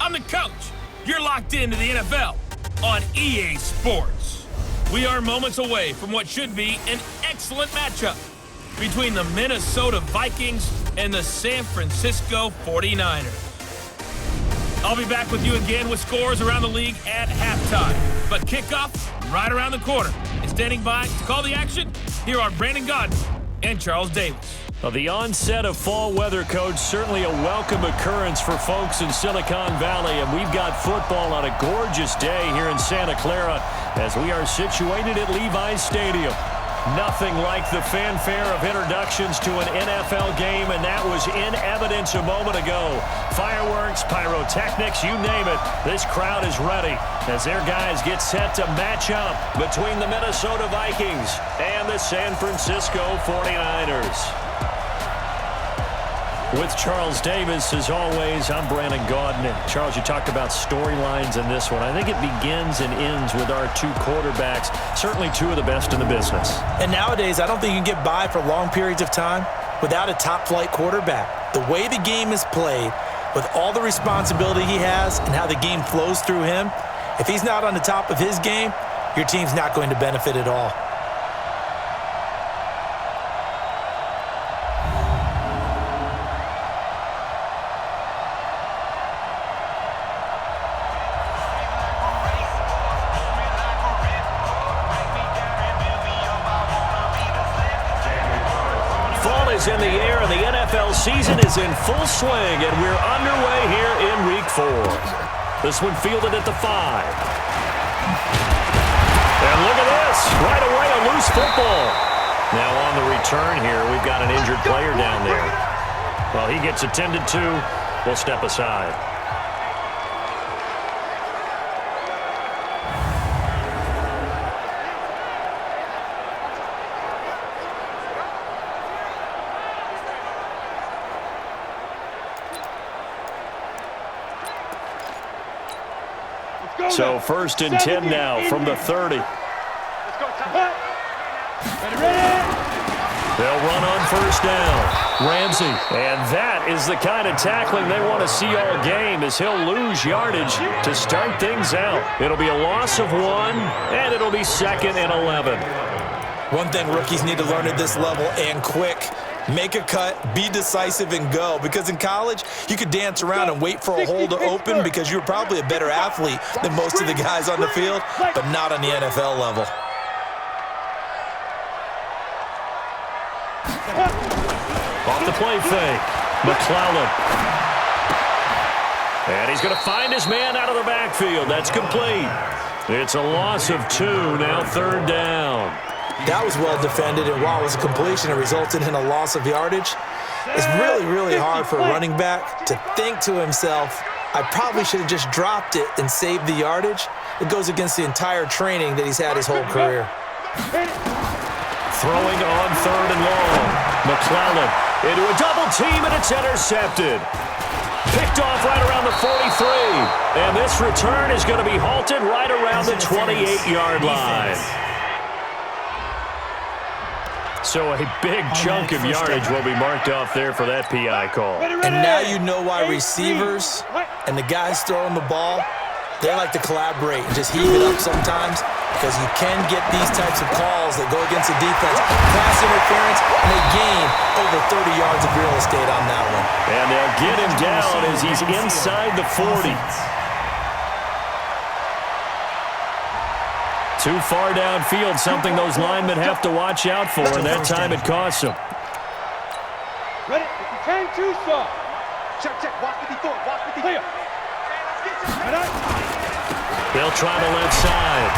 I'm the coach. You're locked into the NFL on EA Sports. We are moments away from what should be an excellent matchup between the Minnesota Vikings and the San Francisco 49ers. I'll be back with you again with scores around the league at halftime. But kickoff right around the corner. And standing by to call the action, here are Brandon Gaudin and Charles Davis. Well, the onset of fall weather, Coach, certainly a welcome occurrence for folks in Silicon Valley. And we've got football on a gorgeous day here in Santa Clara as we are situated at Levi's Stadium. Nothing like the fanfare of introductions to an NFL game, and that was in evidence a moment ago. Fireworks, pyrotechnics, you name it. This crowd is ready as their guys get set to match up between the Minnesota Vikings and the San Francisco 49ers. With Charles Davis, as always, I'm Brandon Gaudin. And Charles, you talked about storylines in this one. I think it begins and ends with our two quarterbacks, certainly two of the best in the business. And nowadays, I don't think you can get by for long periods of time without a top-flight quarterback. The way the game is played, with all the responsibility he has and how the game flows through him, if he's not on the top of his game, your team's not going to benefit at all. In the air, and the NFL season is in full swing, and we're underway here in Week 4. This one fielded at the 5. And look at this, right away a loose football. Now on the return here, we've got an injured player down there. Well, he gets attended to. We'll step aside. So 1st and 10 now from the 30. They'll run on 1st down. Ramsey. And that is the kind of tackling they want to see all game, as he'll lose yardage to start things out. It'll be a loss of 1, and it'll be 2nd and 11. One thing rookies need to learn at this level, and quick: make a cut, be decisive, and go. Because in college, you could dance around and wait for a hole to open because you're probably a better athlete than most of the guys on the field, but not on the NFL level. Off the play fake, McClellan. And he's going to find his man out of the backfield. That's complete. It's a loss of 2, now 3rd down. That was well defended, and while it was a completion, it resulted in a loss of yardage. It's really, really hard for a running back to think to himself, I probably should have just dropped it and saved the yardage. It goes against the entire training that he's had his whole career. Throwing on 3rd and long. McClellan into a double team, and it's intercepted. Picked off right around the 43. And this return is going to be halted right around the 28-yard line. So a big chunk of yardage will be marked off there for that PI call. And now you know why receivers and the guys throwing the ball, they like to collaborate and just heave it up sometimes, because you can get these types of calls that go against the defense. Pass interference, and they gain over 30 yards of real estate on that one. And they'll get him down as he's inside the 40. Too far downfield, something those linemen have to watch out for, and that time it costs them. Ready? If you turn too soft. Check, watch 54, watch 54. Clear. They'll try the left side.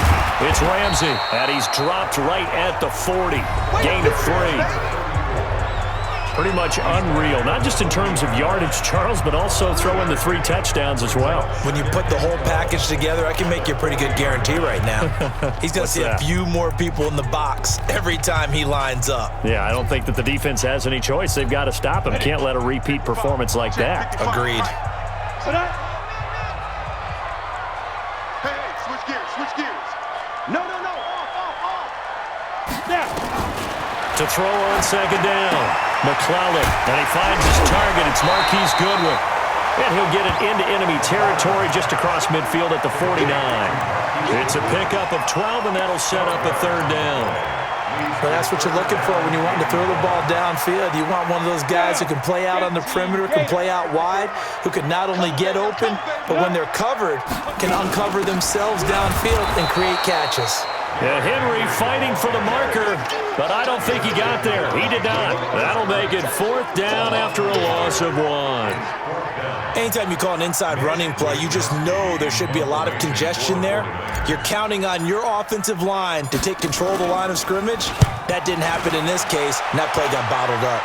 It's Ramsey, and he's dropped right at the 40. Gain of 3. Pretty much unreal, not just in terms of yardage, Charles, but also throwing the 3 touchdowns as well. When you put the whole package together, I can make you a pretty good guarantee right now. He's going to see a few more people in the box every time he lines up. Yeah, I don't think that the defense has any choice. They've got to stop him. Can't let a repeat performance like that. Agreed. Hey, switch gears. No. Off. Now. To throw on 2nd down. McClellan, and he finds his target. It's Marquise Goodwin. And he'll get it into enemy territory just across midfield at the 49. It's a pickup of 12, and that'll set up a third down. But that's what you're looking for when you want to throw the ball downfield. You want one of those guys who can play out on the perimeter, can play out wide, who can not only get open, but when they're covered, can uncover themselves downfield and create catches. Yeah, Henry fighting for the marker, but I don't think he got there. He did not. That'll make it fourth down after a loss of 1. Anytime you call an inside running play, you just know there should be a lot of congestion there. You're counting on your offensive line to take control of the line of scrimmage. That didn't happen in this case, and that play got bottled up.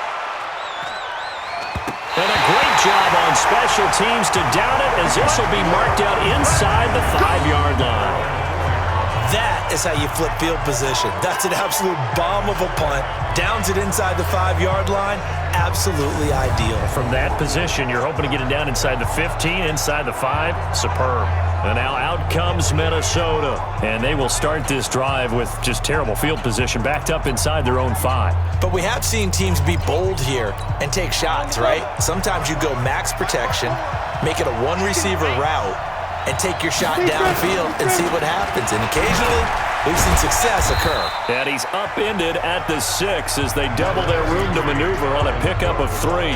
And a great job on special teams to down it, as this will be marked out inside the 5-yard line. That is how you flip field position. That's an absolute bomb of a punt. Downs it inside the 5-yard line. Absolutely ideal. From that position, you're hoping to get it down inside the 15, inside the 5. Superb. And now out comes Minnesota. And they will start this drive with just terrible field position, backed up inside their own 5. But we have seen teams be bold here and take shots, right? Sometimes you go max protection, make it a one-receiver route, and take your shot downfield and see what happens. And occasionally, we've seen success occur. And he's upended at the 6 as they double their room to maneuver on a pickup of 3.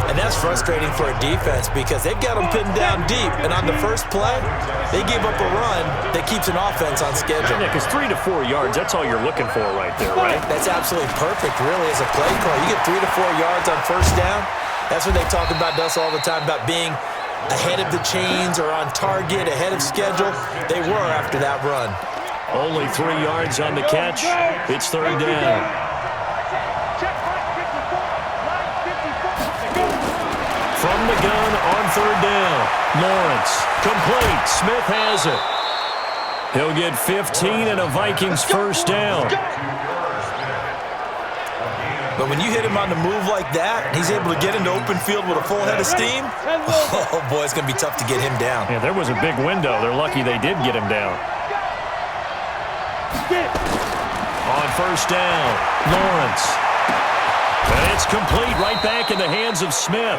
And that's frustrating for a defense because they've got them pinned down deep. And on the first play, they give up a run that keeps an offense on schedule. Yeah, because 3 to 4 yards, that's all you're looking for right there, right? That's absolutely perfect, really, as a play call. You get 3 to 4 yards on first down. That's what they talk about us all the time, about being ahead of the chains or on target, ahead of schedule. They were after that run. Only 3 yards on the catch. It's third down. From the gun on third down. Lawrence, complete. Smith has it. He'll get 15 and a Vikings first down. But when you hit him on the move like that, he's able to get into open field with a full head of steam, oh, boy, it's going to be tough to get him down. Yeah, there was a big window. They're lucky they did get him down. On first down, Lawrence. And it's complete right back in the hands of Smith.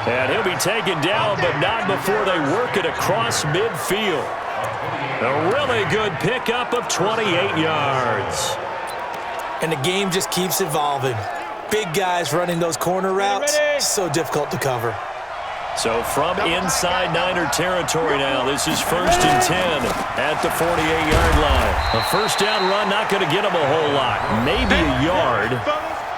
And he'll be taken down, but not before they work it across midfield. A really good pickup of 28 yards. And the game just keeps evolving. Big guys running those corner routes, so difficult to cover. So from inside Niner territory now, this is 1st and 10 at the 48-yard line. A first down run, not going to get them a whole lot. Maybe a yard.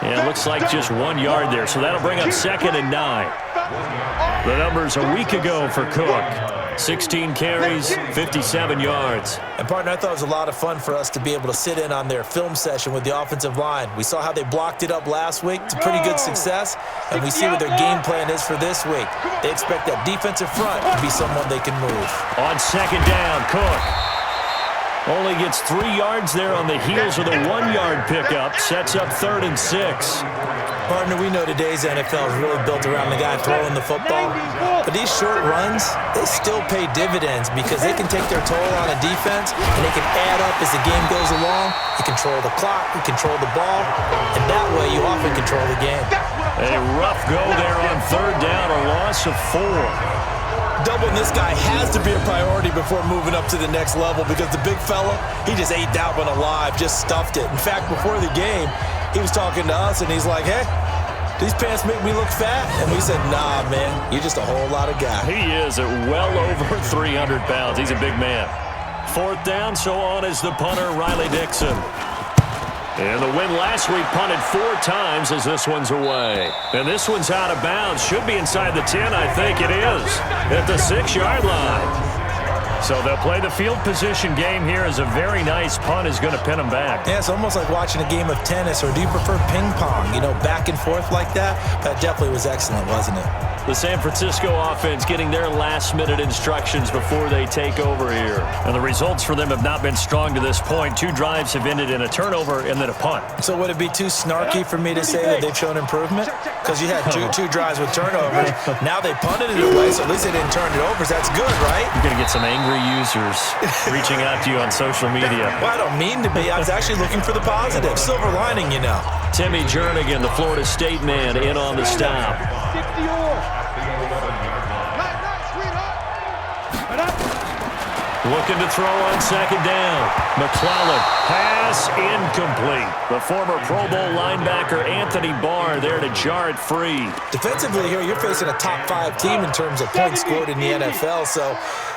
And it looks like just 1 yard there, so that'll bring up 2nd and 9. The numbers a week ago for Cook. 16 carries, 57 yards. And, partner, I thought it was a lot of fun for us to be able to sit in on their film session with the offensive line. We saw how they blocked it up last week to pretty good success, and we see what their game plan is for this week. They expect that defensive front to be someone they can move. On 2nd down, Cook only gets 3 yards there on the heels of the 1-yard pickup. Sets up 3rd and 6. Partner, we know today's NFL is really built around the guy throwing the football. But these short runs, they still pay dividends because they can take their toll on a defense and they can add up as the game goes along. You control the clock, you control the ball, and that way you often control the game. A rough go there on 3rd down, a loss of 4. Doubling this guy has to be a priority before moving up to the next level because the big fella, he just ate that one alive, just stuffed it. In fact, before the game, he was talking to us, and he's like, hey, these pants make me look fat? And we said, nah, man, you're just a whole lot of guy. He is at well over 300 pounds. He's a big man. 4th down, so on is the punter, Riley Dixon. And the win last week punted 4 times as this one's away. And this one's out of bounds. Should be inside the 10, I think it is, at the 6-yard line. So they'll play the field position game here as a very nice punt is going to pin them back. Yeah, it's almost like watching a game of tennis, or do you prefer ping pong? You know, back and forth like that? That definitely was excellent, wasn't it? The San Francisco offense getting their last-minute instructions before they take over here. And the results for them have not been strong to this point. 2 drives have ended in a turnover and then a punt. So would it be too snarky for me to say that they've shown improvement? Because you had two drives with turnovers. Now they punted it away, so at least they didn't turn it over. So that's good, right? You're going to get some angry users reaching out to you on social media. Well, I don't mean to be. I was actually looking for the positive. Silver lining, you know. Timmy Jernigan, the Florida State man, in on the stop. Looking to throw on second down. McClellan, pass incomplete. The former Pro Bowl linebacker Anthony Barr there to jar it free. Defensively here, you're facing a top 5 team in terms of points scored in the NFL, so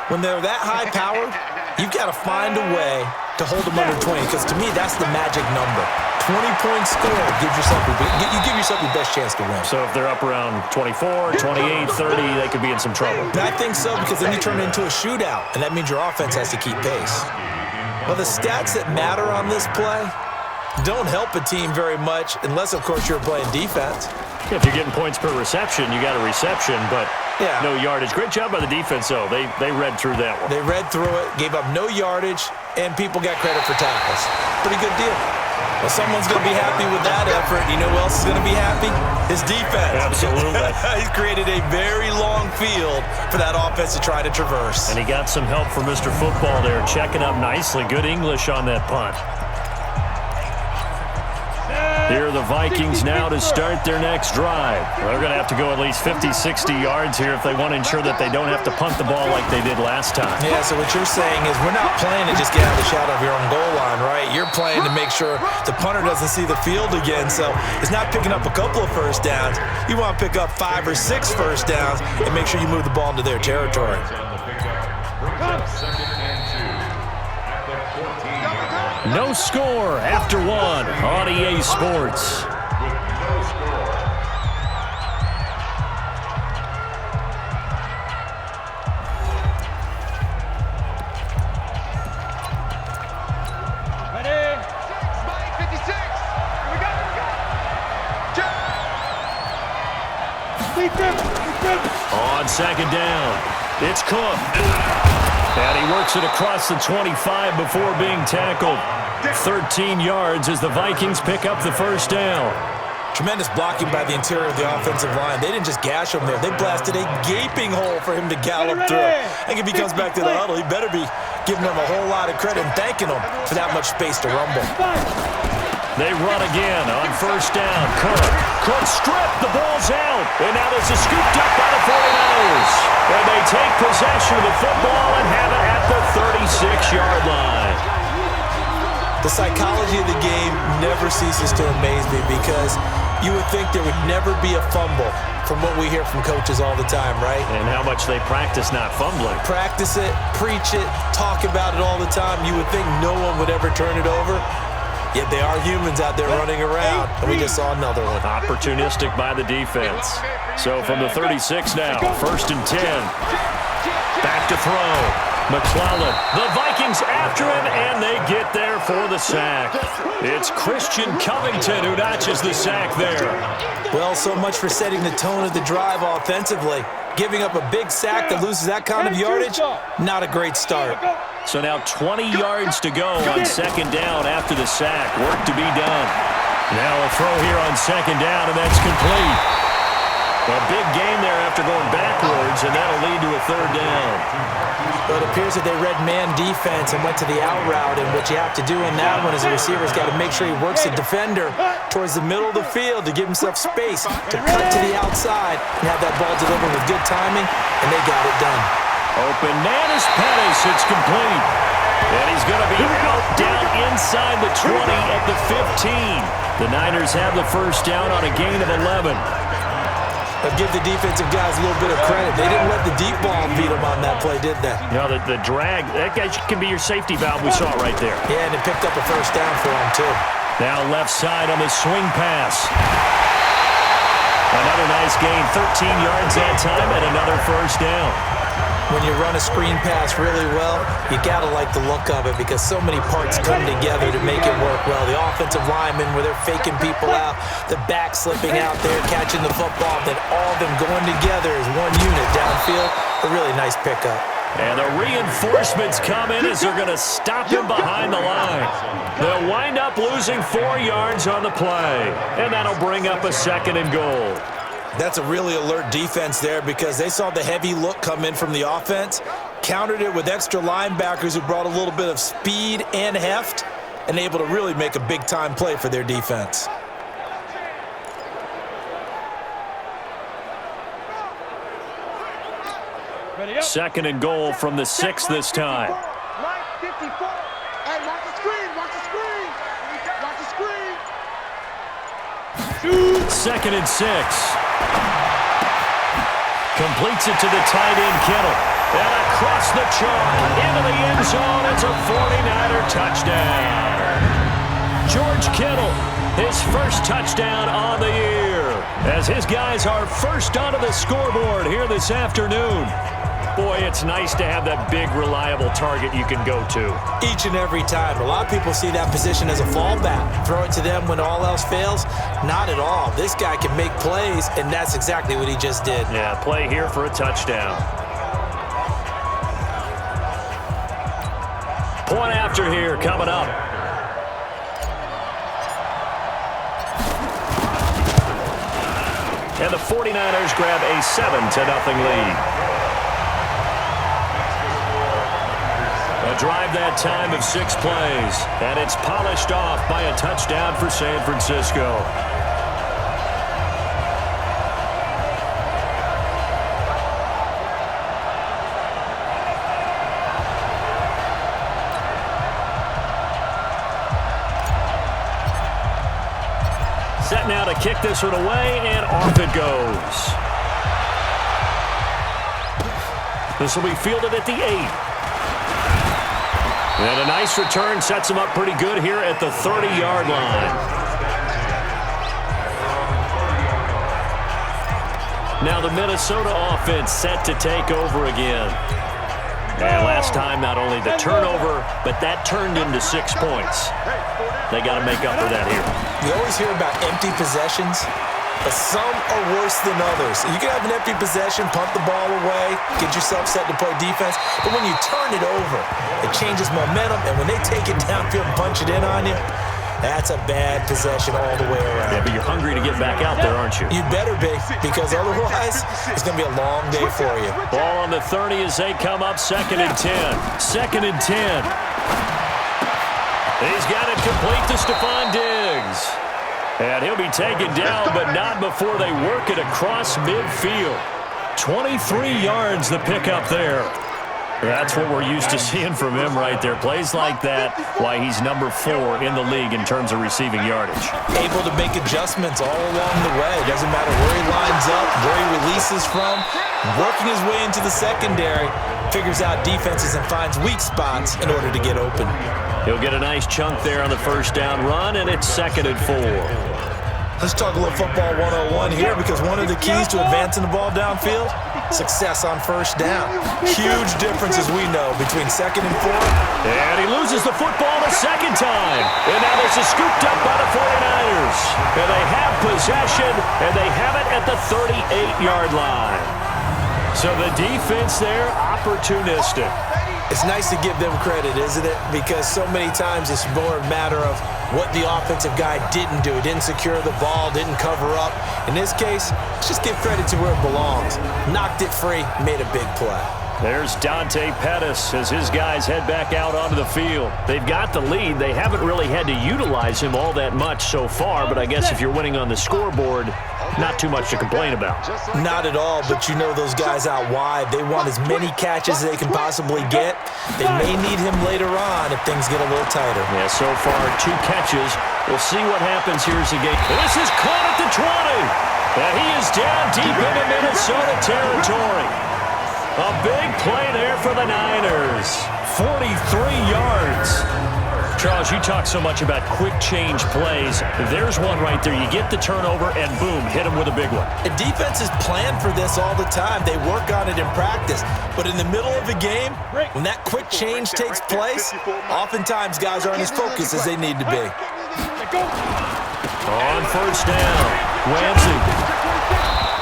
when they're that high powered, you've got to find a way to hold them under 20, because to me, that's the magic number. 20 points scored gives yourself you give yourself your best chance to win. So if they're up around 24, 28, 30, they could be in some trouble. I think so, because then you turn it into a shootout, and that means your offense has to keep pace. Well, the stats that matter on this play don't help a team very much, unless, of course, you're playing defense. If you're getting points per reception, you got a reception, but no yardage. Great job by the defense, though. They read through that one. They read through it, gave up no yardage, and people got credit for tackles. Pretty good deal. Well, someone's going to be happy with that effort. You know who else is going to be happy? His defense. Absolutely. He's created a very long field for that offense to try to traverse. And he got some help from Mr. Football there, checking up nicely. Good English on that punt. Here are the Vikings now to start their next drive. They're going to have to go at least 50, 60 yards here if they want to ensure that they don't have to punt the ball like they did last time. Yeah, so what you're saying is we're not playing to just get out of the shadow of your own goal line, right? You're playing to make sure the punter doesn't see the field again. So it's not picking up a couple of first downs. You want to pick up 5 or 6 first downs and make sure you move the ball into their territory. No score after 1 on EA Sports. Ready? 56. Here we go. On second down, it's Cook. And he works it across the 25 before being tackled. 13 yards as the Vikings pick up the first down. Tremendous blocking by the interior of the offensive line. They didn't just gash him there. They blasted a gaping hole for him to gallop through. I think if he comes back to the huddle, he better be giving them a whole lot of credit and thanking them for that much space to rumble. They run again on first down. Cook stripped. The ball's out. And now this is scooped up by the 49ers. And they take possession of the football and have it at the 36-yard line. The psychology of the game never ceases to amaze me, because you would think there would never be a fumble from what we hear from coaches all the time, right? And how much they practice not fumbling. Practice it, preach it, talk about it all the time. You would think no one would ever turn it over. Yet they are humans out there running around, and we just saw another one. Opportunistic by the defense. So from the 36 now, 1st and 10. Back to throw. McClellan. The Vikings after him, and they get there for the sack. It's Christian Covington who notches the sack there. Well, so much for setting the tone of the drive offensively. Giving up a big sack that loses that kind of yardage, not a great start. So now 20 yards to go on second down after the sack. Work to be done. Now a throw here on second down, and that's complete. A big gain there after going backwards, and that'll lead to a 3rd down. Well, it appears that they read man defense and went to the out route, and what you have to do in that one is the receiver's got to make sure he works the defender towards the middle of the field to give himself space to cut to the outside and have that ball delivered with good timing, and they got it done. Open man is Pettis. It's complete. And he's going to be out down inside the 20 at the 15. The Niners have the first down on a gain of 11. But give the defensive guys a little bit of credit. They didn't let the deep ball beat them on that play, did they? No, the drag, that guy can be your safety valve. We saw it right there. Yeah, and it picked up a first down for him, too. Now left side on the swing pass. Another nice gain, 13 yards that time, and another first down. When you run a screen pass really well, you got to like the look of it, because so many parts come together to make it work well. The offensive linemen, where they're faking people out, the back slipping out there, catching the football, then all of them going together as one unit downfield. A really nice pickup. And the reinforcements come in as they're going to stop him behind the line. They'll wind up losing 4 yards on the play, and that'll bring up a 2nd and goal. That's a really alert defense there, because they saw the heavy look come in from the offense, countered it with extra linebackers who brought a little bit of speed and heft, and able to really make a big-time play for their defense. Second and goal from the 6 this time. Hey, watch the screen, watch the screen. Watch the screen. Shoot. 2nd and 6. Completes it to the tight end, Kittle. And across the chalk, into the end zone. It's a 49er touchdown. George Kittle, his first touchdown on the year, as his guys are first onto the scoreboard here this afternoon. Boy, it's nice to have that big, reliable target you can go to. Each and every time. A lot of people see that position as a fallback. Throw it to them when all else fails. Not at all. This guy can make plays, and that's exactly what he just did. Yeah, play here for a touchdown. Point after here coming up. And the 49ers grab a 7-0 lead. A drive that time of 6 plays, and it's polished off by a touchdown for San Francisco. Set now to kick this one away, and off it goes. This will be fielded at the 8. And a nice return sets him up pretty good here at the 30-yard line. Now the Minnesota offense set to take over again. And last time, not only the turnover, but that turned into 6 points. They got to make up for that here. You always hear about empty possessions, but some are worse than others. You can have an empty possession, punt the ball away, get yourself set to play defense, but when you turn it over, it changes momentum, and when they take it downfield and punch it in on you, that's a bad possession all the way around. Yeah, but you're hungry to get back out there, aren't you? You better be, because otherwise, it's going to be a long day for you. Ball on the 30 as they come up, 2nd and 10. 2nd and 10. He's got it complete to Stephon Diggs. And he'll be taken down, but not before they work it across midfield. 23 yards the pickup there. That's what we're used to seeing from him right there. Plays like that, why he's number 4 in the league in terms of receiving yardage. Able to make adjustments all along the way. Doesn't matter where he lines up, where he releases from. Working his way into the secondary, figures out defenses and finds weak spots in order to get open. He'll get a nice chunk there on the first down run, and it's 2nd and 4. Let's talk a little football 101 here, because one of the keys to advancing the ball downfield, success on first down. Huge difference, as we know, between 2nd and 4. And he loses the football the second time. And now this is scooped up by the 49ers. And they have possession, and they have it at the 38-yard line. So the defense there, opportunistic. It's nice to give them credit, isn't it? Because so many times it's more a matter of what the offensive guy didn't do. Didn't secure the ball, didn't cover up. In this case, let's just give credit to where it belongs. Knocked it free, made a big play. There's Dante Pettis as his guys head back out onto the field. They've got the lead. They haven't really had to utilize him all that much so far, but I guess if you're winning on the scoreboard, not too much to complain about. Not at all, but you know those guys out wide, they want as many catches as they can possibly get. They may need him later on if things get a little tighter. Yeah, so far 2 catches. We'll see what happens here as the game. This is caught at the 20. And he is down deep into Minnesota territory. A big play there for the Niners. 43 yards. Charles, you talk so much about quick change plays. There's one right there. You get the turnover, and boom, hit him with a big one. And defenses plan for this all the time. They work on it in practice. But in the middle of the game, when that quick change takes place, oftentimes guys aren't as focused as they need to be. On first down, Lansing.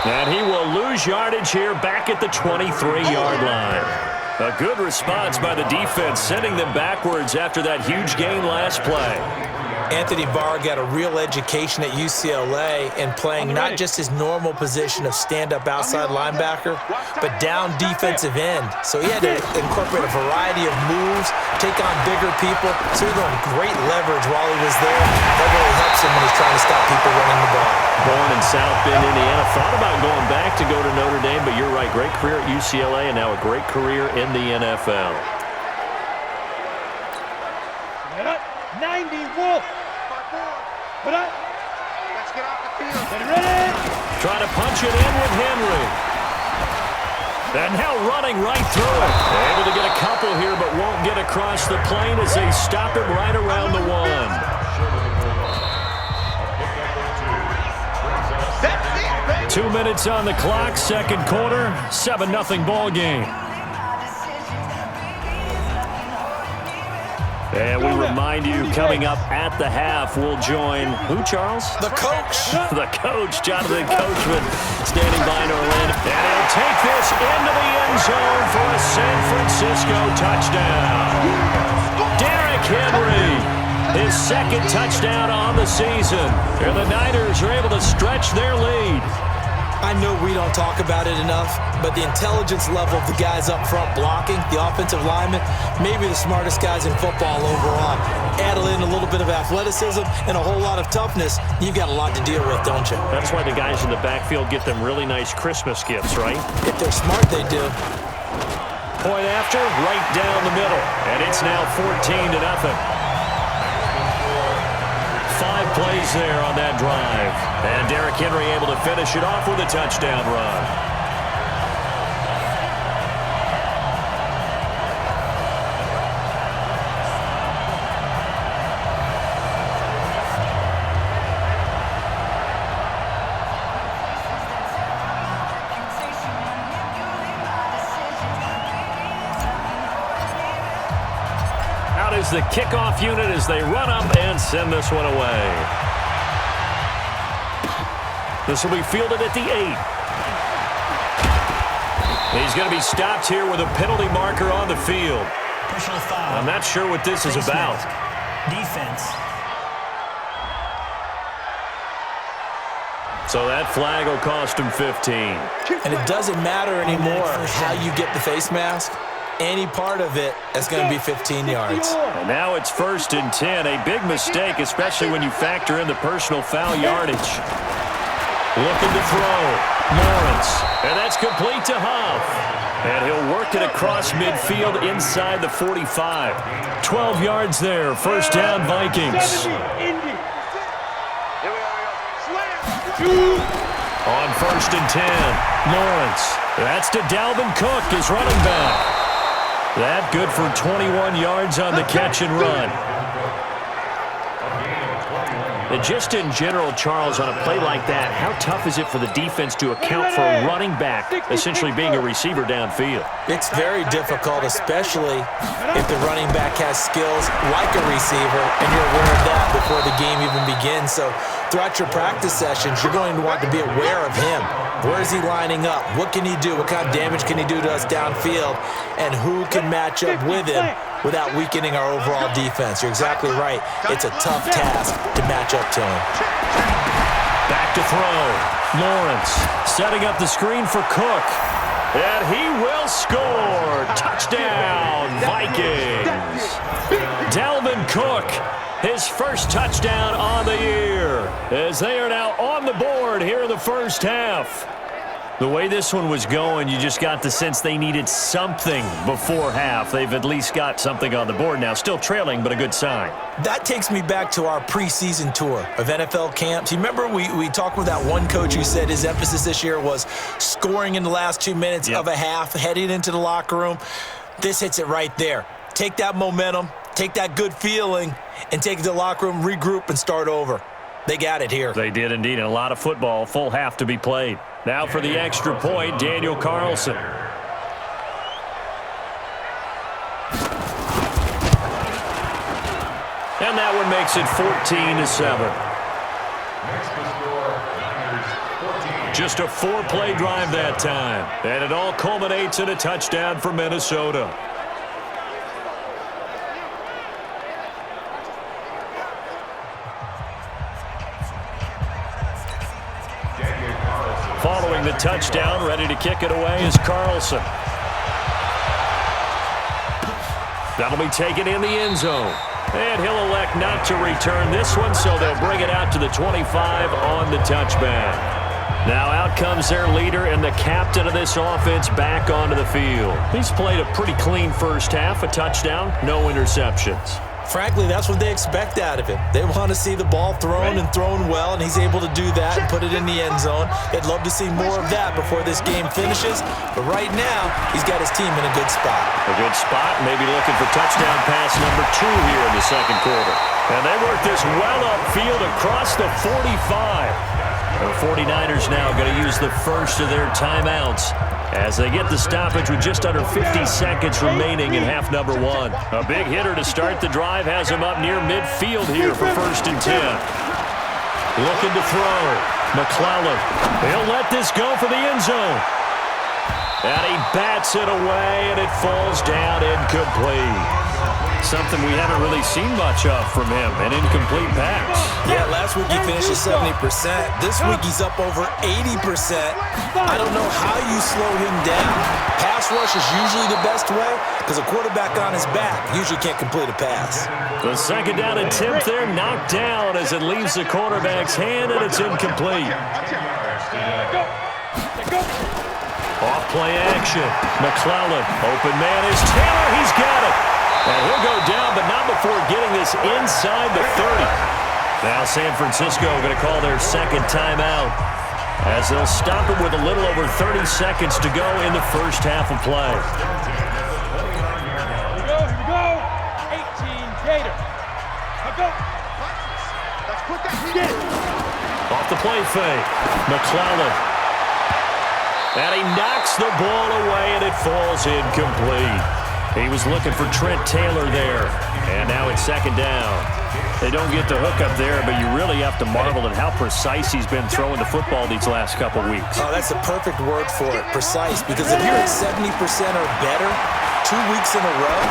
And he will lose yardage here back at the 23-yard line. A good response by the defense, sending them backwards after that huge gain last play. Anthony Barr got a real education at UCLA in playing not just his normal position of stand-up outside linebacker, but down defensive end. So he had to incorporate a variety of moves, take on bigger people. So he learned great leverage while he was there. That really helps him when he's trying to stop people running the ball. Born in South Bend, Indiana. Thought about going back to go to Notre Dame, but you're right. Great career at UCLA and now a great career in the NFL. 90, Wolf. Put up. Let's get off the field. Get ready. Trying to punch it in with Henry. And now running right through it. Able to get a couple here, but won't get across the plane as they stop him right around the 1. 2 minutes on the clock, second quarter, 7-0 ball game. And we remind you, coming up at the half, we'll join who, Charles? The coach. The coach, Jonathan Coachman, standing by in Orlando. And he'll take this into the end zone for a San Francisco touchdown. Derrick Henry, his second touchdown on the season. And the Niners are able to stretch their lead. I know we don't talk about it enough, but the intelligence level of the guys up front blocking, the offensive linemen, maybe the smartest guys in football overall. Add in a little bit of athleticism and a whole lot of toughness, you've got a lot to deal with, don't you? That's why the guys in the backfield get them really nice Christmas gifts, right? If they're smart, they do. Point after, right down the middle. And it's now 14-0. 5 plays there on that drive. And Derrick Henry able to finish it off with a touchdown run. Out is the kickoff unit as they run up and send this one away. This will be fielded at the 8. He's going to be stopped here with a penalty marker on the field. Personal foul. I'm not sure what this is about. Defense. So that flag will cost him 15. And it doesn't matter anymore how you get the face mask. Any part of it is going to be 15 yards. And now it's 1st and 10. A big mistake, especially when you factor in the personal foul yardage. Looking to throw. Lawrence. And that's complete to Huff. And he'll work it across midfield inside the 45. 12 yards there. First down, Vikings. On 1st and 10. Lawrence. That's to Dalvin Cook, his running back. That good for 21 yards on the catch and run. And just in general, Charles, on a play like that, how tough is it for the defense to account for a running back essentially being a receiver downfield? It's very difficult, especially if the running back has skills like a receiver, and you're aware of that before the game even begins. So throughout your practice sessions, you're going to want to be aware of him. Where is he lining up? What can he do? What kind of damage can he do to us downfield? And who can match up with him without weakening our overall defense? You're exactly right. It's a tough task to match up to him. Back to throw. Lawrence setting up the screen for Cook. And he will score. Touchdown, Vikings. Dalvin Cook, his first touchdown on the year, as they are now on the board here in the first half. The way this one was going, you just got the sense they needed something before half. They've at least got something on the board now. Still trailing, but a good sign. That takes me back to our preseason tour of NFL camps. You remember we talked with that one coach who said his emphasis this year was scoring in the last 2 minutes of a half, heading into the locker room. This hits it right there. Take that momentum, take that good feeling, and take it to the locker room, regroup, and start over. They got it here. They did indeed. And a lot of football, full half to be played. Now for the extra point, Daniel Carlson. And that one makes it 14-7. Just a 4-play drive that time. And it all culminates in a touchdown for Minnesota. Following the touchdown, ready to kick it away is Carlson. That'll be taken in the end zone. And he'll elect not to return this one, so they'll bring it out to the 25 on the touchback. Now out comes their leader and the captain of this offense back onto the field. He's played a pretty clean first half, a touchdown, no interceptions. Frankly, that's what they expect out of him. They want to see the ball thrown and thrown well, and he's able to do that and put it in the end zone. They'd love to see more of that before this game finishes, but right now, he's got his team in a good spot. A good spot, maybe looking for touchdown pass number 2 here in the second quarter. And they work this well upfield across the 45. The 49ers now going to use the first of their timeouts as they get the stoppage with just under 50 seconds remaining in half number 1. A big hitter to start the drive has him up near midfield here for 1st and 10. Looking to throw. McClellan. He'll let this go for the end zone. And he bats it away, and it falls down incomplete. Something we haven't really seen much of from him, an incomplete pass. Yeah, last week he finished at 70%. This week he's up over 80%. I don't know how you slow him down. Pass rush is usually the best way because a quarterback on his back usually can't complete a pass. The second down attempt there knocked down as it leaves the quarterback's hand, and it's incomplete. Off play action. McClellan. Open man is Taylor. He's got it. And he'll go down, but not before getting this inside the 30. Now San Francisco going to call their second timeout as they'll stop it with a little over 30 seconds to go in the first half of play. Here we go. 18 Gator. Let's go. Let's put that in. Off the play fake. McClellan. And he knocks the ball away, and it falls incomplete. He was looking for Trent Taylor there. And now it's second down. They don't get the hook up there, but you really have to marvel at how precise he's been throwing the football these last couple weeks. Oh, that's the perfect word for it, precise. Because if you're at 70% or better 2 weeks in a row,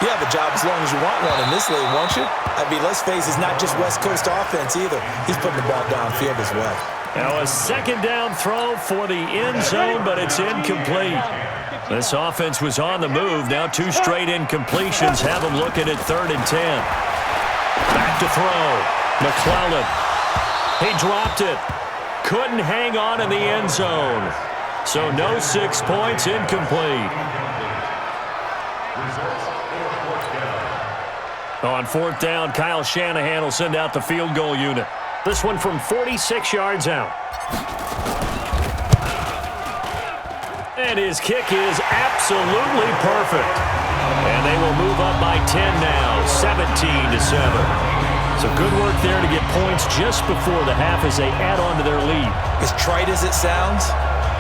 you have a job as long as you want one in this league, won't you? I mean, let's face it, it's not just West Coast offense either. He's putting the ball downfield as well. Now a second down throw for the end zone, but it's incomplete. This offense was on the move. Now 2 straight incompletions have them looking at 3rd and 10. Back to throw. McClellan. He dropped it. Couldn't hang on in the end zone. So no 6 points, incomplete. On 4th down, Kyle Shanahan will send out the field goal unit. This one from 46 yards out. And his kick is absolutely perfect. And they will move up by 10 now, 17-7. So good work there to get points just before the half as they add on to their lead. As trite as it sounds,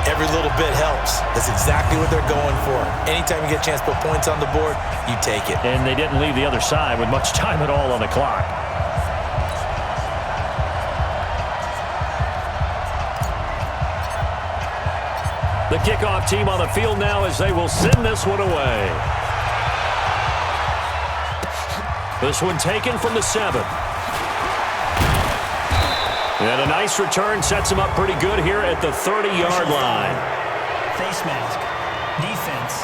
every little bit helps. That's exactly what they're going for. Anytime you get a chance to put points on the board, you take it. And they didn't leave the other side with much time at all on the clock. The kickoff team on the field now as they will send this one away. This one taken from the 7. And a nice return sets him up pretty good here at the 30-yard line. Face mask. Defense.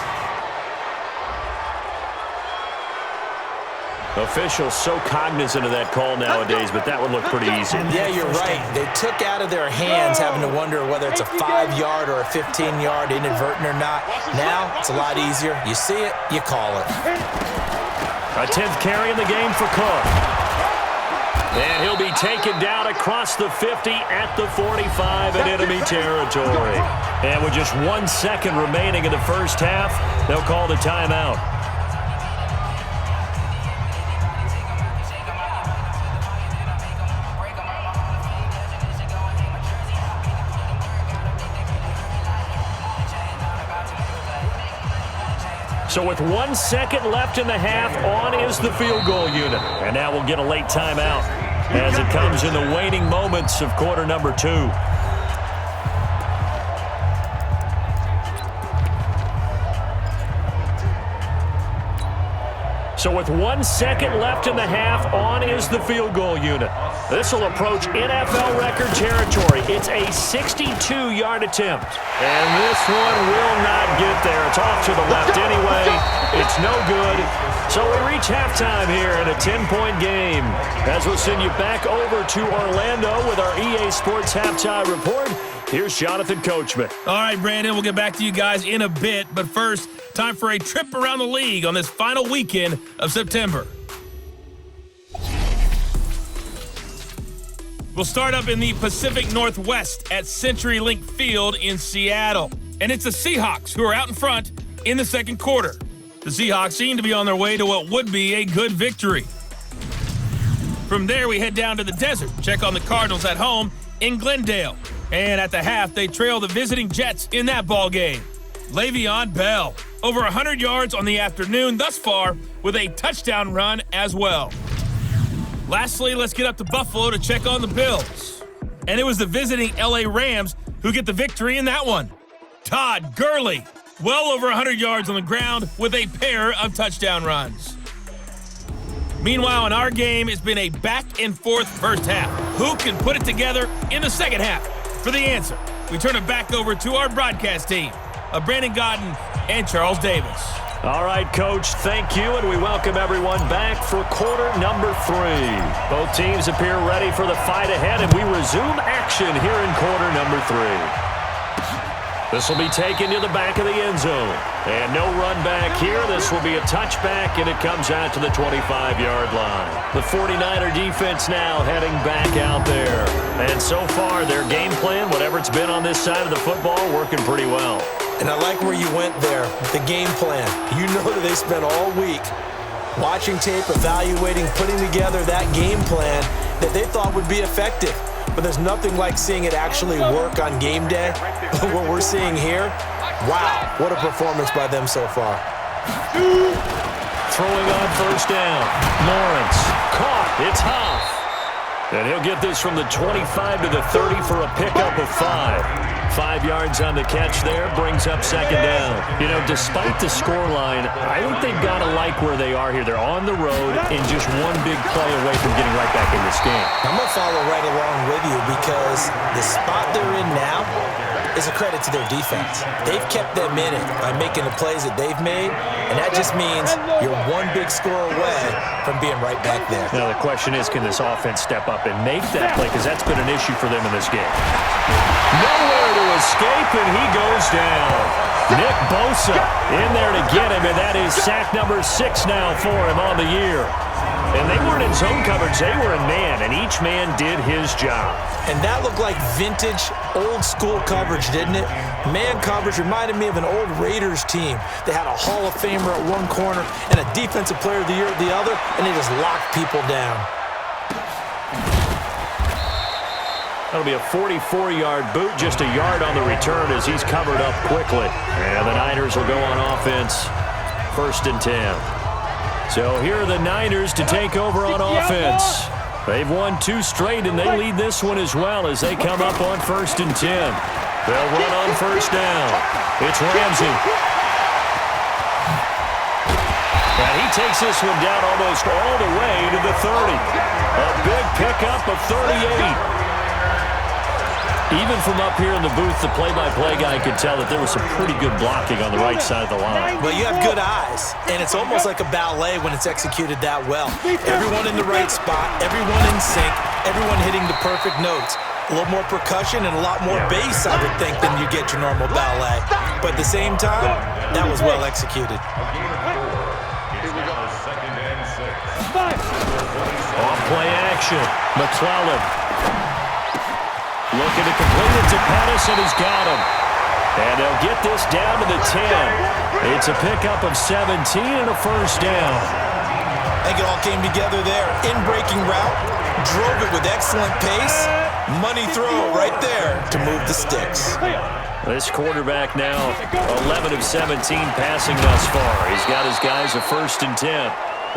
Officials so cognizant of that call nowadays, but that would look pretty easy. Yeah, you're right. They took out of their hands having to wonder whether it's a 5-yard or a 15-yard inadvertent or not. Now, it's a lot easier. You see it, you call it. A 10th carry in the game for Cook. And he'll be taken down across the 50 at the 45 in enemy territory. And with just 1 second remaining in the first half, they'll call the timeout. So with 1 second left in the half, on is the field goal unit. And now we'll get a late timeout as it comes in the waning moments of quarter number 2. So with 1 second left in the half, on is the field goal unit. This will approach NFL record territory. It's a 62-yard attempt. And this one will not get there. It's off to the left anyway. It's no good. So we reach halftime here in a 10-point game. As we'll send you back over to Orlando with our EA Sports Halftime Report. Here's Jonathan Coachman. All right, Brandon, we'll get back to you guys in a bit. But first, time for a trip around the league on this final weekend of September. We'll start up in the Pacific Northwest at CenturyLink Field in Seattle. And it's the Seahawks who are out in front in the second quarter. The Seahawks seem to be on their way to what would be a good victory. From there, we head down to the desert, check on the Cardinals at home in Glendale. And at the half, they trail the visiting Jets in that ball game. Le'Veon Bell, over 100 yards on the afternoon thus far with a touchdown run as well. Lastly, let's get up to Buffalo to check on the Bills. And it was the visiting LA Rams who get the victory in that one. Todd Gurley, well over 100 yards on the ground with a pair of touchdown runs. Meanwhile, in our game, it's been a back-and-forth first half. Who can put it together in the second half? For the answer, we turn it back over to our broadcast team of Brandon Godden and Charles Davis. All right, Coach, thank you, and we welcome everyone back for quarter number 3. Both teams appear ready for the fight ahead, and we resume action here in quarter number 3. This will be taken to the back of the end zone. And no run back here. This will be a touchback, and it comes out to the 25-yard line. The 49er defense now heading back out there. And so far, their game plan, whatever it's been on this side of the football, working pretty well. And I like where you went there, the game plan. You know that they spent all week watching tape, evaluating, putting together that game plan that they thought would be effective. But there's nothing like seeing it actually work on game day. What we're seeing here, wow, what a performance by them so far. Throwing on first down. Lawrence, caught, it's Huff. And he'll get this from the 25 to the 30 for a pickup of 5. 5 yards on the catch there, brings up second down. You know, despite the scoreline, I think they've got to like where they are here. They're on the road and just one big play away from getting right back in this game. I'm going to follow right along with you because the spot they're in now is a credit to their defense. They've kept them in it by making the plays that they've made, and that just means you're one big score away from being right back there. Now, the question is, can this offense step up and make that play? Because that's been an issue for them in this game. Nowhere to escape, and he goes down. Nick Bosa in there to get him, and that is sack number 6 now for him on the year. And they weren't in zone coverage, they were in man, and each man did his job. And that looked like vintage, old-school coverage, didn't it? Man coverage reminded me of an old Raiders team. They had a Hall of Famer at one corner and a Defensive Player of the Year at the other, and they just locked people down. That'll be a 44-yard boot, just a yard on the return as he's covered up quickly. And the Niners will go on offense, 1st and 10. So here are the Niners to take over on offense. They've won 2 straight, and they lead this one as well as they come up on 1st and 10. They'll run on first down. It's Ramsey. And he takes this one down almost all the way to the 30. A big pickup of 38. Even from up here in the booth, the play-by-play guy could tell that there was some pretty good blocking on the right side of the line. Well, you have good eyes, and it's almost like a ballet when it's executed that well. Everyone in the right spot, everyone in sync, everyone hitting the perfect notes. A little more percussion and a lot more bass, I would think, than you get your normal ballet. But at the same time, that was well executed. Off-play action. McClellan. Looking to complete it to Pettis, and he's got him. And they'll get this down to the 10. It's a pickup of 17 and a first down. I think it all came together there. In-breaking route, drove it with excellent pace. Money throw right there to move the sticks. This quarterback now 11 of 17 passing thus far. He's got his guys a 1st and 10.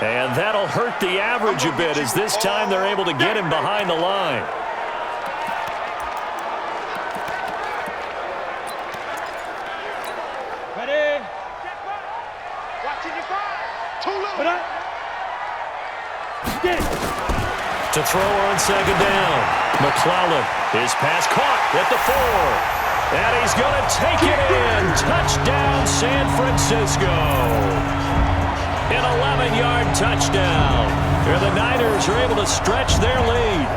And that'll hurt the average a bit as this time they're able to get him behind the line. To throw on second down. McClellan, his pass caught at the 4. And he's going to take it in. Touchdown, San Francisco. An 11-yard touchdown. Here the Niners are able to stretch their lead.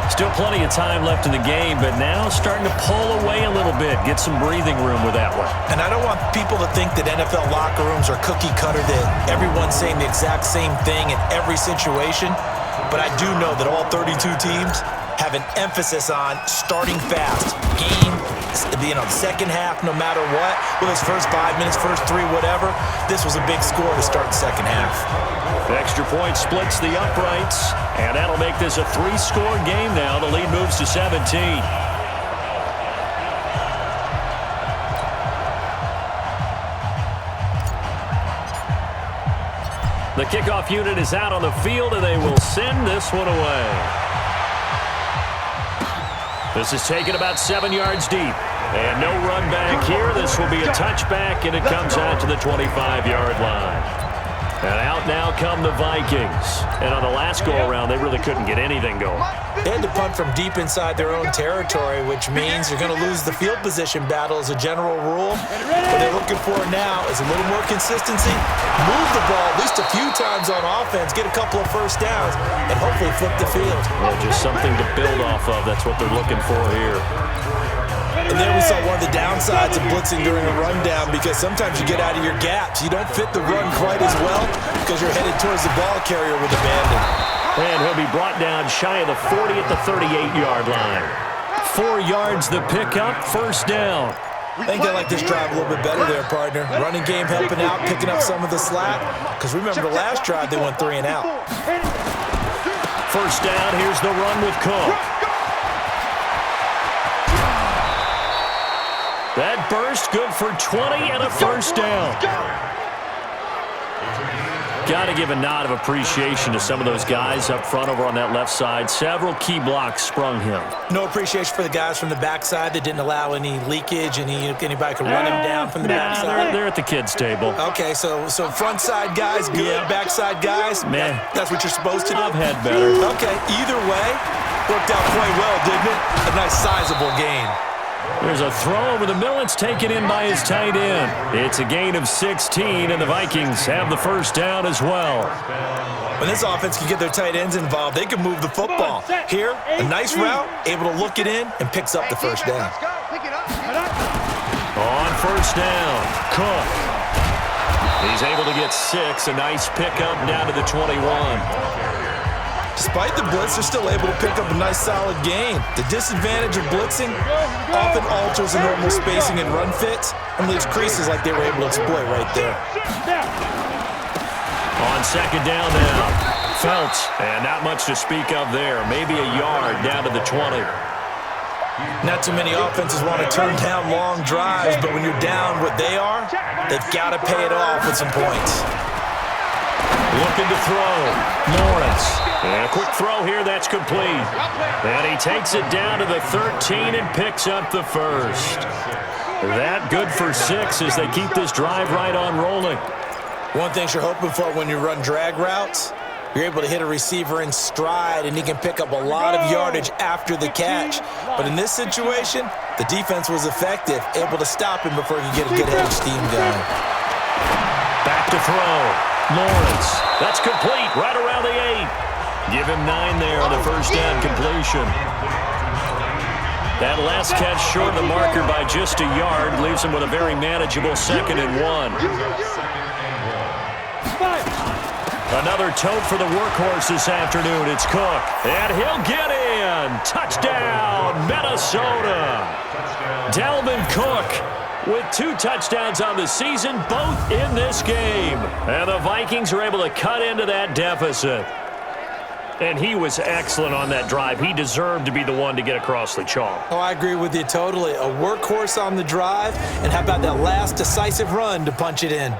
Still plenty of time left in the game, but now starting to pull away a little bit, get some breathing room with that one. And I don't want people to think that NFL locker rooms are cookie cutter, that everyone's saying the exact same thing in every situation. But I do know that all 32 teams have an emphasis on starting fast. Game, the second half, no matter what, whether it's first 5 minutes, first 3, whatever, this was a big score to start the second half. Extra point splits the uprights, and that'll make this a 3-score game now. The lead moves to 17. The kickoff unit is out on the field, and they will send this one away. This is taken about 7 yards deep. And no run back here. This will be a touchback, and it comes out to the 25-yard line. And out now come the Vikings. And on the last go-around, they really couldn't get anything going. They had to punt from deep inside their own territory, which means you're going to lose the field position battle as a general rule. What they're looking for now is a little more consistency, move the ball at least a few times on offense, get a couple of first downs, and hopefully flip the field. Well, just something to build off of. That's what they're looking for here. And there we saw one of the downsides of blitzing during a rundown, because sometimes you get out of your gaps. You don't fit the run quite as well because you're headed towards the ball carrier with abandon. And he'll be brought down shy of the 40 at the 38-yard line. 4 yards the pickup, first down. I think they like this drive a little bit better there, partner. Running game helping out, picking up some of the slack. Because remember the last drive, they went 3 and out. First down, here's the run with Cook. That burst good for 20 and a first down. Got to give a nod of appreciation to some of those guys up front over on that left side. Several key blocks sprung him. No appreciation for the guys from the backside that didn't allow any leakage, and anybody could run him down from the backside. They're at the kids' table. Okay, so front side guys good, backside guys, man, that's what you're supposed to do. I've had better. Okay, either way, worked out quite well, didn't it? A nice sizable gain. There's a throw over the middle. It's taken in by his tight end. It's a gain of 16, and the Vikings have the first down as well. When this offense can get their tight ends involved, they can move the football. Here, a nice route, able to look it in, and picks up the first down. On first down, Cook. He's able to get 6. A nice pickup down to the 21. Despite the blitz, they're still able to pick up a nice solid gain. The disadvantage of blitzing often alters the normal spacing and run fits and leaves creases like they were able to exploit right there. On second down now, Phelps, and not much to speak of there. Maybe a yard down to the 20. Not too many offenses want to turn down long drives, but when you're down what they are, they've got to pay it off with some points. Looking to throw, Lawrence. And a quick throw here, that's complete. And he takes it down to the 13 and picks up the first. That good for 6 as they keep this drive right on rolling. One thing you're hoping for when you run drag routes, you're able to hit a receiver in stride, and he can pick up a lot of yardage after the catch. But in this situation, the defense was effective, able to stop him before he could get a good head of steam going. Back to throw. Lawrence, that's complete, right around the 8. Give him 9 there on the first down completion. That last catch short of the marker by just a yard leaves him with a very manageable 2nd and 1. Another tote for the workhorse this afternoon. It's Cook, and he'll get in. Touchdown, Minnesota. Dalvin Cook with 2 touchdowns on the season, both in this game. And the Vikings are able to cut into that deficit. And he was excellent on that drive. He deserved to be the one to get across the chalk. Oh, I agree with you totally. A workhorse on the drive, and how about that last decisive run to punch it in?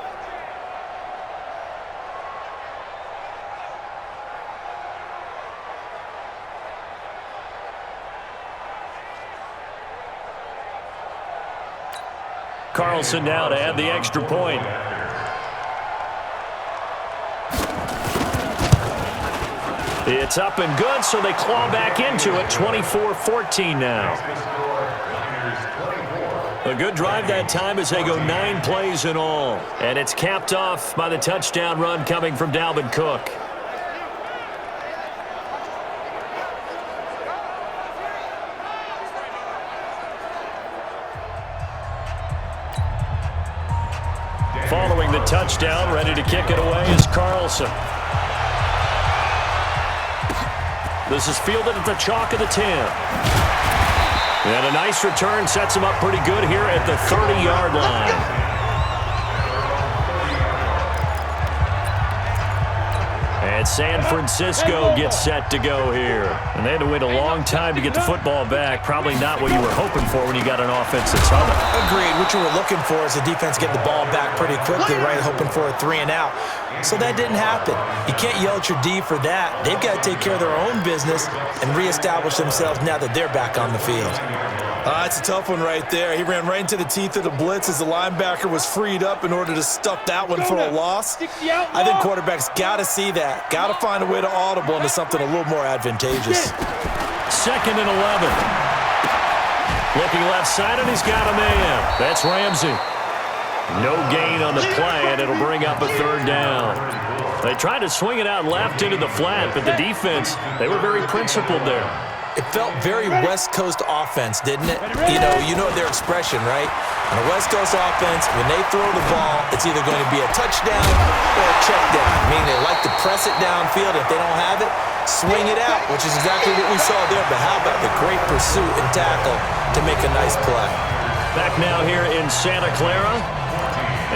Carlson now to add the extra point. It's up and good, so they claw back into it. 24-14 now. A good drive that time as they go 9 plays in all. And it's capped off by the touchdown run coming from Dalvin Cook. Following the touchdown, ready to kick it away is Carlson. This is fielded at the chalk of the 10. And a nice return sets him up pretty good here at the 30-yard line. And San Francisco gets set to go here. And they had to wait a long time to get the football back. Probably not what you were hoping for when you got an offense that's humming. Agreed. What you were looking for is the defense getting the ball back pretty quickly, right? Hoping for a 3 and out. So that didn't happen. You can't yell at your D for that. They've got to take care of their own business and reestablish themselves now that they're back on the field. It's a tough one right there. He ran right into the teeth of the blitz as the linebacker was freed up in order to stuff that one for a loss. I think quarterbacks got to see that. Got to find a way to audible into something a little more advantageous. 2nd and 11. Looking left side, and he's got a man. That's Ramsey. No gain on the play, and it'll bring up a 3rd down. They tried to swing it out left into the flat, but the defense, they were very principled there. It felt very West Coast offense, didn't it? You know their expression, right? On a West Coast offense, when they throw the ball, it's either going to be a touchdown or a check down. Meaning they like to press it downfield. If they don't have it, swing it out, which is exactly what we saw there. But how about the great pursuit and tackle to make a nice play? Back now here in Santa Clara,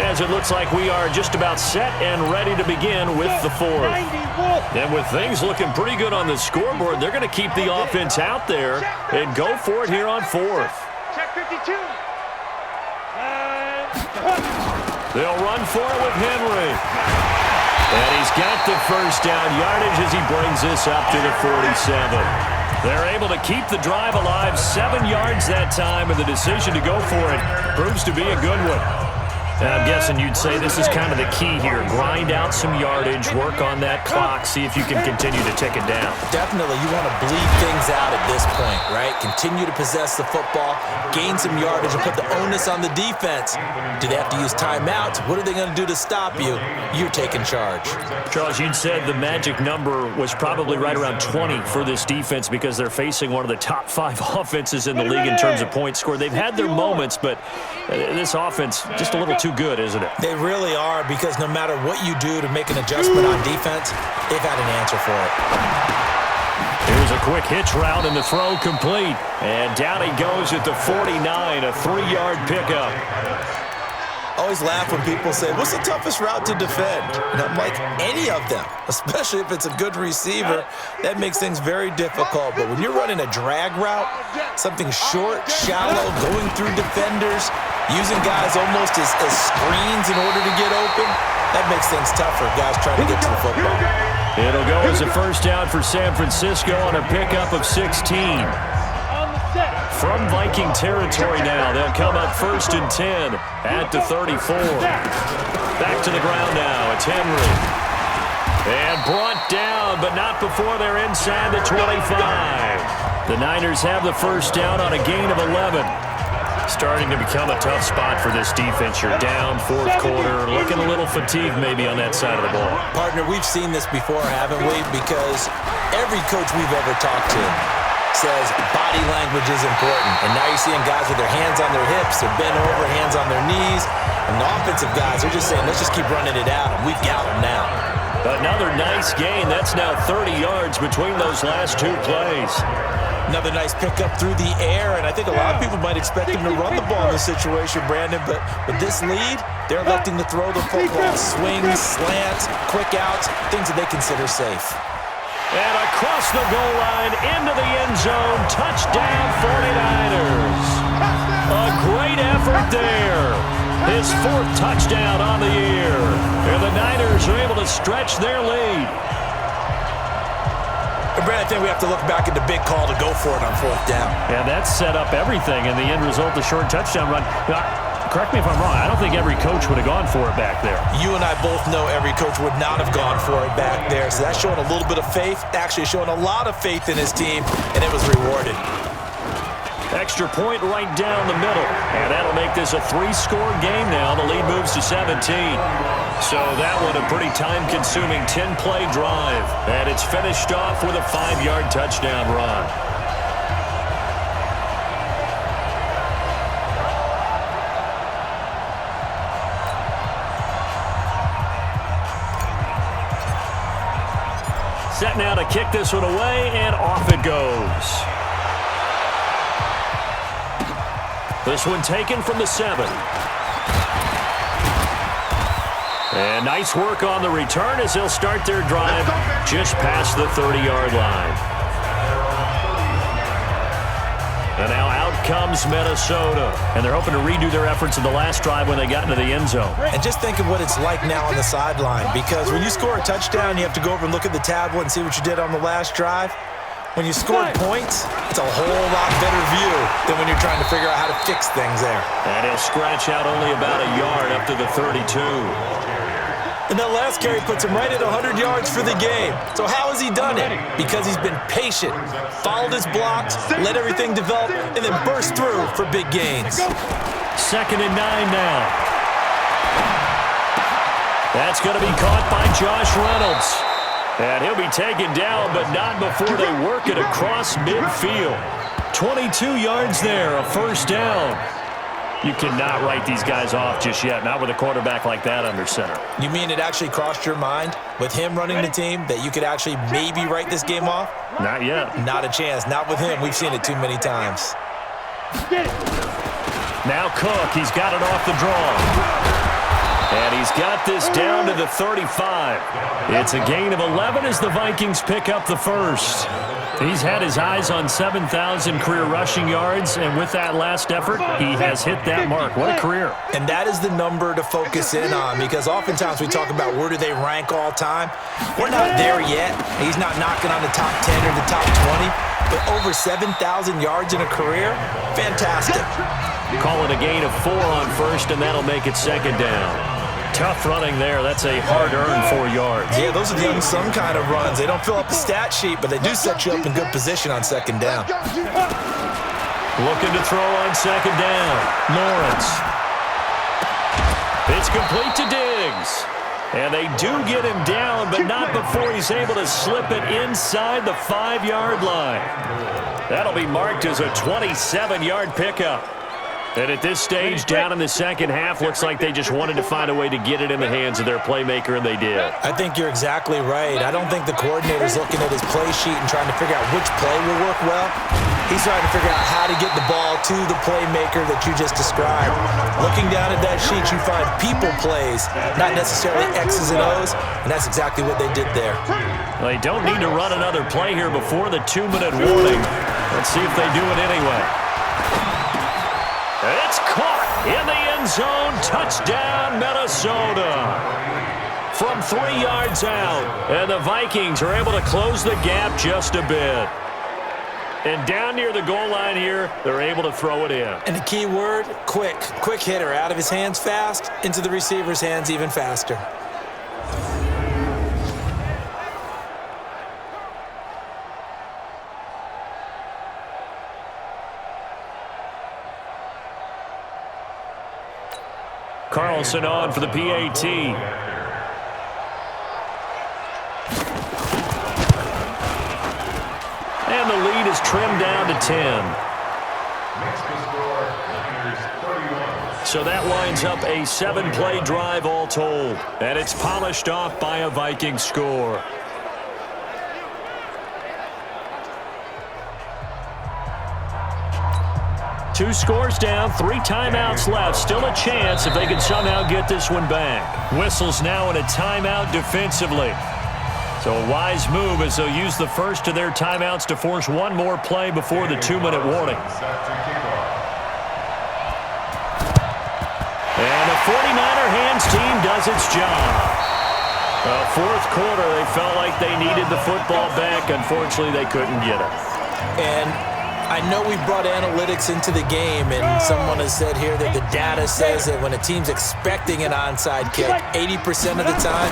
as it looks like we are just about set and ready to begin with the 4th. And with things looking pretty good on the scoreboard, they're going to keep the offense out there and go for it here on 4th. Check 52. They'll run for it with Henry. And he's got the 1st down yardage as he brings this up to the 47. They're able to keep the drive alive, 7 yards that time, and the decision to go for it proves to be a good one. And I'm guessing you'd say this is kind of the key here. Grind out some yardage, work on that clock, see if you can continue to tick it down. Definitely, you want to bleed things out at this point, right? Continue to possess the football, gain some yardage, and put the onus on the defense. Do they have to use timeouts? What are they going to do to stop you? You're taking charge. Charles, you'd said the magic number was probably right around 20 for this defense because they're facing one of the top 5 offenses in the league in terms of points scored. They've had their moments, but this offense just a little too good, isn't it? They really are, because no matter what you do to make an adjustment on defense, they've had an answer for it. Here's a quick hitch route and the throw complete. And down he goes at the 49, a 3-yard pickup. Always laugh when people say, what's the toughest route to defend? And I'm like, any of them, especially if it's a good receiver. That makes things very difficult. But when you're running a drag route, something short, shallow, going through defenders, using guys almost as screens in order to get open, that makes things tougher, guys trying to get to the football. It'll go as a 1st down for San Francisco on a pickup of 16. From Viking territory now, they'll come up 1st and 10 at the 34. Back to the ground now, it's Henry. And brought down, but not before they're inside the 25. The Niners have the 1st down on a gain of 11. Starting to become a tough spot for this defense. You're down 4th quarter, looking a little fatigued maybe on that side of the ball. Partner, we've seen this before, haven't we? Because every coach we've ever talked to says body language is important. And now you're seeing guys with their hands on their hips, they're bent over, hands on their knees. And the offensive guys are just saying, let's just keep running it out, and we've got them now. Another nice gain. That's now 30 yards between those last 2 plays. Another nice pickup through the air, and I think a lot of people might expect him to run the ball in this situation, Brandon, but with this lead, they're electing to throw the football. Swings, slants, quick outs, things that they consider safe. And across the goal line, into the end zone, touchdown 49ers. A great effort there. His 4th touchdown on the year. And the Niners are able to stretch their lead. And Brad, I think we have to look back at the big call to go for it on 4th down. Yeah, that set up everything, and the end result, the short touchdown run. Correct me if I'm wrong, I don't think every coach would have gone for it back there. You and I both know every coach would not have gone for it back there, so that's showing a little bit of faith, actually showing a lot of faith in his team, and it was rewarded. Extra point right down the middle, and that'll make this a 3-score game now. The lead moves to 17. So that one a pretty time-consuming 10-play drive, and it's finished off with a 5-yard touchdown run. Set now to kick this one away, and off it goes. This one taken from the 7. And nice work on the return as they'll start their drive just past the 30-yard line. And now out comes Minnesota. And they're hoping to redo their efforts in the last drive when they got into the end zone. And just think of what it's like now on the sideline, because when you score a touchdown, you have to go over and look at the tablet and see what you did on the last drive. When you scored points, it's a whole lot better view than when you're trying to figure out how to fix things there. And he'll scratch out only about a yard up to the 32. And that last carry puts him right at 100 yards for the game. So how has he done it? Because he's been patient, followed his blocks, let everything develop, and then burst through for big gains. 2nd and 9 now. That's going to be caught by Josh Reynolds. And he'll be taken down, but not before they work it across midfield. 22 yards there, a first down. You cannot write these guys off just yet, not with a quarterback like that under center. You mean it actually crossed your mind with him running the team that you could actually maybe write this game off? Not yet. Not a chance. Not with him. We've seen it too many times. Now Cook, he's got it off the draw. And he's got this down to the 35. It's a gain of 11 as the Vikings pick up the first. He's had his eyes on 7,000 career rushing yards, and with that last effort, he has hit that mark. What a career. And that is the number to focus in on, because oftentimes we talk about where do they rank all time. We're not there yet. He's not knocking on the top 10 or the top 20, but over 7,000 yards in a career, fantastic. Call it a gain of 4 on first, and that'll make it 2nd down. Tough running there. That's a hard-earned 4 yards. Yeah, those are the unsung kind of runs. They don't fill up the stat sheet, but they do set you up in good position on 2nd down. Looking to throw on 2nd down. Lawrence. It's complete to Diggs. And they do get him down, but not before he's able to slip it inside the 5-yard line. That'll be marked as a 27-yard pickup. And at this stage, down in the second half, looks like they just wanted to find a way to get it in the hands of their playmaker, and they did. I think you're exactly right. I don't think the coordinator's looking at his play sheet and trying to figure out which play will work well. He's trying to figure out how to get the ball to the playmaker that you just described. Looking down at that sheet, you find people plays, not necessarily X's and O's, and that's exactly what they did there. Well, they don't need to run another play here before the 2-minute warning. Let's see if they do it anyway. It's caught in the end zone. Touchdown, Minnesota. From 3 yards out. And the Vikings are able to close the gap just a bit. And down near the goal line here, they're able to throw it in. And the key word, quick. Quick hitter. Out of his hands fast, into the receiver's hands even faster. Carlson on for the PAT. And the lead is trimmed down to 10. So that winds up a 7-play drive all told. And it's polished off by a Viking score. Two scores down, 3 timeouts left. Still a chance if they can somehow get this one back. Whistles now in a timeout defensively. So a wise move as they'll use the first of their timeouts to force one more play before the 2-minute warning. And the 49er hands team does its job. Fourth quarter, they felt like they needed the football back. Unfortunately, they couldn't get it. And I know we brought analytics into the game, and someone has said here that the data says that when a team's expecting an onside kick, 80% of the time,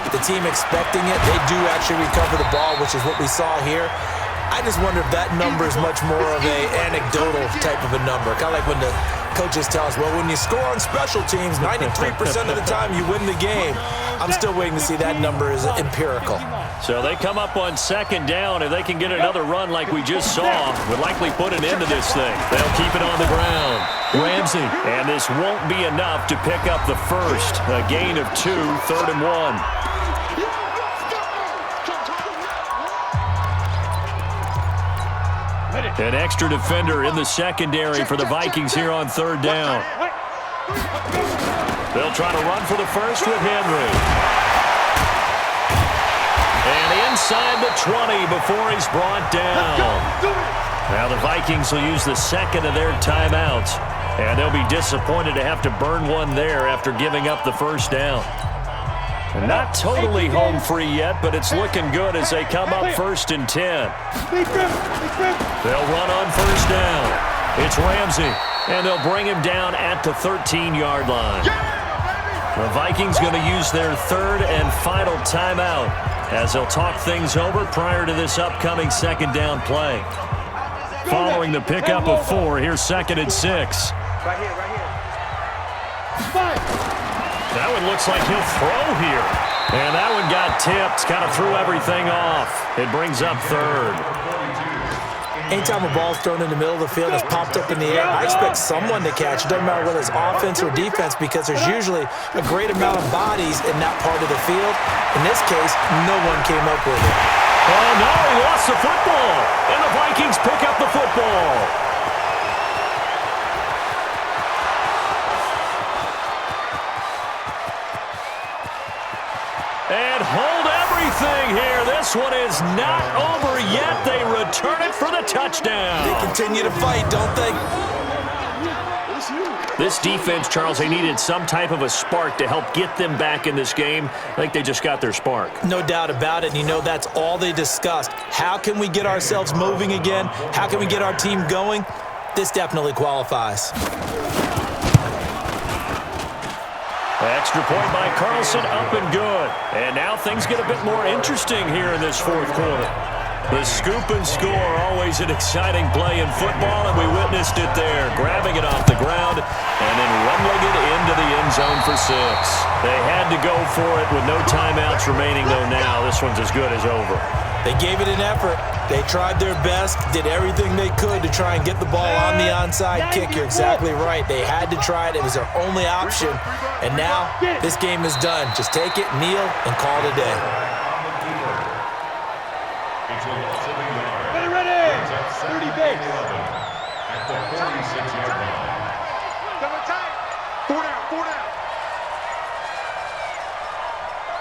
the team expecting it, they do actually recover the ball, which is what we saw here. I just wonder if that number is much more of an anecdotal type of a number. Kind of like when the coaches tell us, well, when you score on special teams, 93% of the time you win the game. I'm still waiting to see that number is empirical. So they come up on 2nd down. If they can get another run like we just saw, would likely put an end to this thing. They'll keep it on the ground. Ramsey. And this won't be enough to pick up the first. A gain of 2, 3rd and 1. An extra defender in the secondary for the Vikings here on third down. They'll try to run for the first with Henry. And inside the 20 before he's brought down. Now the Vikings will use the second of their timeouts, and they'll be disappointed to have to burn one there after giving up the first down. And not totally home free yet, but it's looking good as they come up 1st and 10. They'll run on first down. It's Ramsey, and they'll bring him down at the 13-yard line. The Vikings going to use their third and final timeout as they'll talk things over prior to this upcoming second down play. Following the pickup of 4, here's 2nd and 6. Right here. That one looks like he'll throw here. And that one got tipped, kind of threw everything off. It brings up 3rd. Anytime a ball's thrown in the middle of the field, it's popped up in the air, I expect someone to catch it. Doesn't matter whether it's offense or defense, because there's usually a great amount of bodies in that part of the field. In this case, no one came up with it. Oh, no, he lost the football. And the Vikings pick up the football. And hold everything here. This one is not over yet. They return it for the touchdown. They continue to fight, don't they? This defense, Charles, they needed some type of a spark to help get them back in this game. I think they just got their spark. No doubt about it. And you know, that's all they discussed. How can we get ourselves moving again? How can we get our team going? This definitely qualifies. Extra point by Carlson, up and good. And now things get a bit more interesting here in this 4th quarter. The scoop and score, always an exciting play in football, and we witnessed it there. Grabbing it off the ground and then rumbling it into the end zone for 6. They had to go for it with no timeouts remaining, though now. This one's as good as over. They gave it an effort. They tried their best, did everything they could to try and get the ball on the onside kick. You're exactly right. They had to try it. It was their only option. And now this game is done. Just take it, kneel, and call it a day. Ready. 30 base. At the 46-yard line. Double tight. 4 down.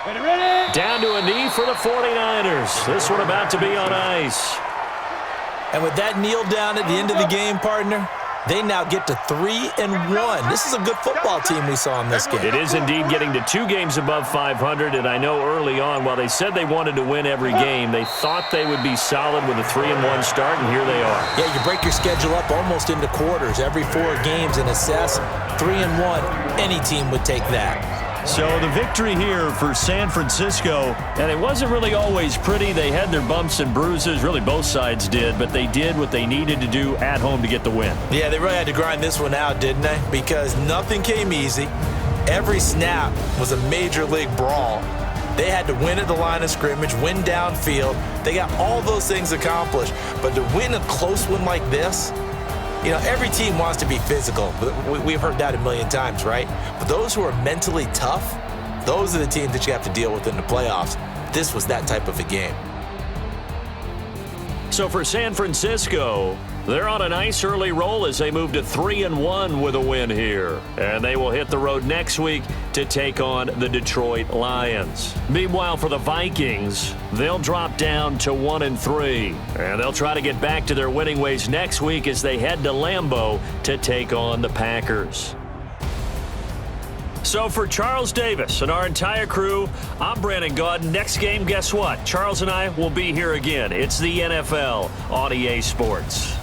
Ready. Down to a knee for the 49ers. This one about to be on ice. And with that kneel down at the end of the game, partner, they now get to 3-1. This is a good football team we saw in this game. It is indeed getting to 2 games above 500, and I know early on, while they said they wanted to win every game, they thought they would be solid with a 3-1 start, and here they are. Yeah, you break your schedule up almost into quarters, every 4 games, and assess 3-1. Any team would take that. So the victory here for San Francisco, and it wasn't really always pretty. They had their bumps and bruises, really both sides did, but they did what they needed to do at home to get the win. Yeah, they really had to grind this one out, didn't they? Because nothing came easy. Every snap was a major league brawl. They had to win at the line of scrimmage, win downfield. They got all those things accomplished. But to win a close one like this, you know, every team wants to be physical. We've heard that a million times, right? But those who are mentally tough, those are the teams that you have to deal with in the playoffs. This was that type of a game. So for San Francisco, they're on a nice early roll as they move to 3-1 with a win here. And they will hit the road next week to take on the Detroit Lions. Meanwhile, for the Vikings, they'll drop down to 1-3. And they'll try to get back to their winning ways next week as they head to Lambeau to take on the Packers. So for Charles Davis and our entire crew, I'm Brandon Gaudin. Next game, guess what? Charles and I will be here again. It's the NFL on EA Sports.